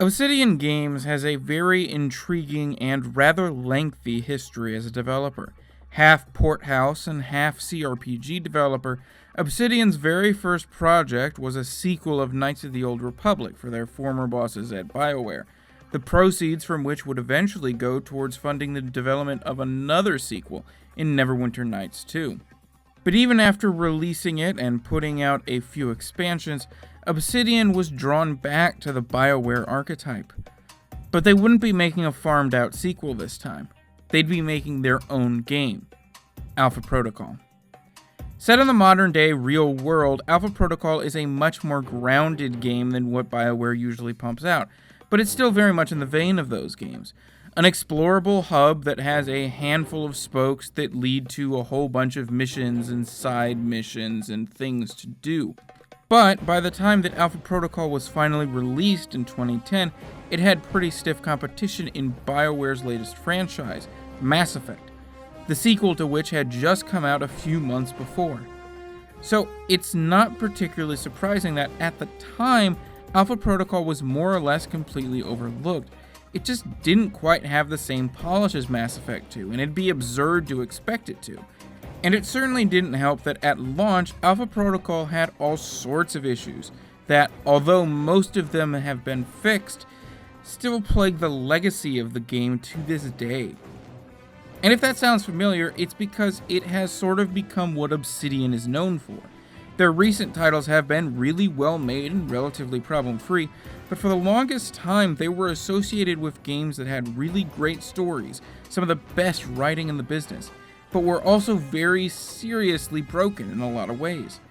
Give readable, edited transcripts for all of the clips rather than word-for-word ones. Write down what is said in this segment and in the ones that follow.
Obsidian Games has a very intriguing and rather lengthy history as a developer. Half Porthouse and half CRPG developer, Obsidian's very first project was a sequel of Knights of the Old Republic for their former bosses at BioWare, the proceeds from which would eventually go towards funding the development of another sequel in Neverwinter Nights 2. But even after releasing it and putting out a few expansions, Obsidian was drawn back to the BioWare archetype. But they wouldn't be making a farmed out sequel this time. They'd be making their own game, Alpha Protocol. Set in the modern day real world, Alpha Protocol is a much more grounded game than what BioWare usually pumps out, but it's still very much in the vein of those games. An explorable hub that has a handful of spokes that lead to a whole bunch of missions and side missions and things to do. But by the time that Alpha Protocol was finally released in 2010, it had pretty stiff competition in BioWare's latest franchise, Mass Effect, the sequel to which had just come out a few months before. So it's not particularly surprising that at the time, Alpha Protocol was more or less completely overlooked. It just didn't quite have the same polish as Mass Effect 2, and it'd be absurd to expect it to. And it certainly didn't help that at launch, Alpha Protocol had all sorts of issues that, although most of them have been fixed, still plague the legacy of the game to this day. And if that sounds familiar, it's because it has sort of become what Obsidian is known for. Their recent titles have been really well made and relatively problem-free, but for the longest time they were associated with games that had really great stories, some of the best writing in the business, but were also very seriously broken in a lot of ways.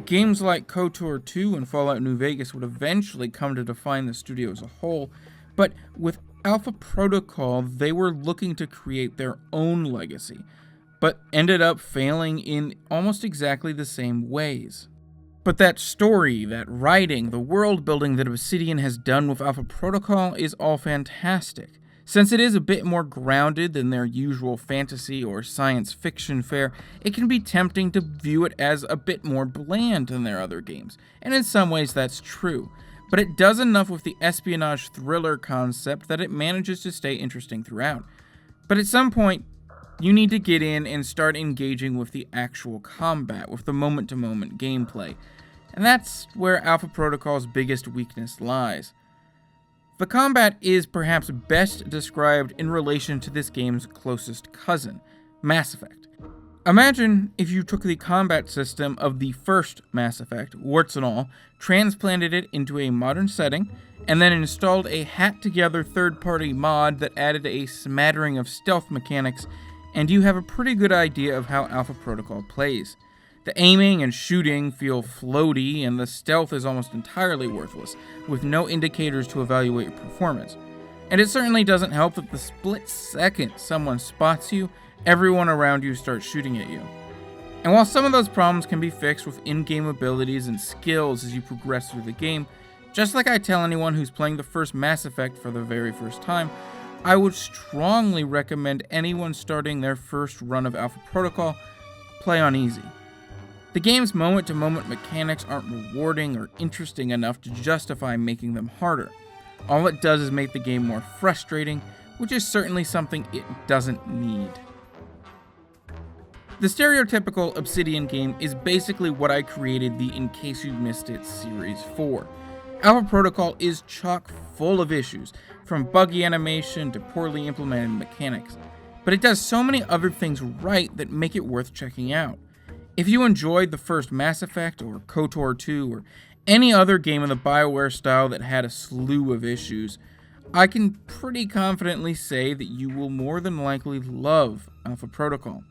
Games like KOTOR 2 and Fallout New Vegas would eventually come to define the studio as a whole, but with Alpha Protocol they were looking to create their own legacy, but ended up failing in almost exactly the same ways. But that story, that writing, the world building that Obsidian has done with Alpha Protocol is all fantastic. Since it is a bit more grounded than their usual fantasy or science fiction fare, it can be tempting to view it as a bit more bland than their other games, and in some ways that's true. But it does enough with the espionage thriller concept that it manages to stay interesting throughout. But at some point, you need to get in and start engaging with the actual combat, with the moment-to-moment gameplay. And that's where Alpha Protocol's biggest weakness lies. The combat is perhaps best described in relation to this game's closest cousin, Mass Effect. Imagine if you took the combat system of the first Mass Effect, warts and all, transplanted it into a modern setting, and then installed a hacked-together third-party mod that added a smattering of stealth mechanics, and you have a pretty good idea of how Alpha Protocol plays. The aiming and shooting feel floaty, and the stealth is almost entirely worthless, with no indicators to evaluate your performance. And it certainly doesn't help that the split second someone spots you, everyone around you starts shooting at you. And while some of those problems can be fixed with in-game abilities and skills as you progress through the game, just like I tell anyone who's playing the first Mass Effect for the very first time, I would strongly recommend anyone starting their first run of Alpha Protocol play on easy. The game's moment-to-moment mechanics aren't rewarding or interesting enough to justify making them harder. All it does is make the game more frustrating, which is certainly something it doesn't need. The stereotypical Obsidian game is basically what I created the In Case You Missed It series for. Alpha Protocol is chock full of issues, from buggy animation to poorly implemented mechanics, but it does so many other things right that make it worth checking out. If you enjoyed the first Mass Effect or KOTOR 2 or any other game in the BioWare style that had a slew of issues, I can pretty confidently say that you will more than likely love Alpha Protocol.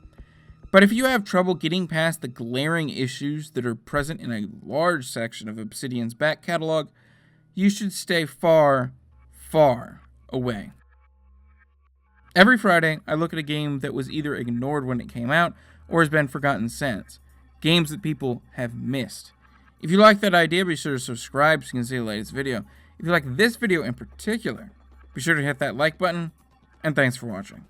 But if you have trouble getting past the glaring issues that are present in a large section of Obsidian's back catalog, you should stay far, far away. Every Friday, I look at a game that was either ignored when it came out or has been forgotten since. Games that people have missed. If you like that idea, be sure to subscribe so you can see the latest video. If you like this video in particular, be sure to hit that like button, and thanks for watching.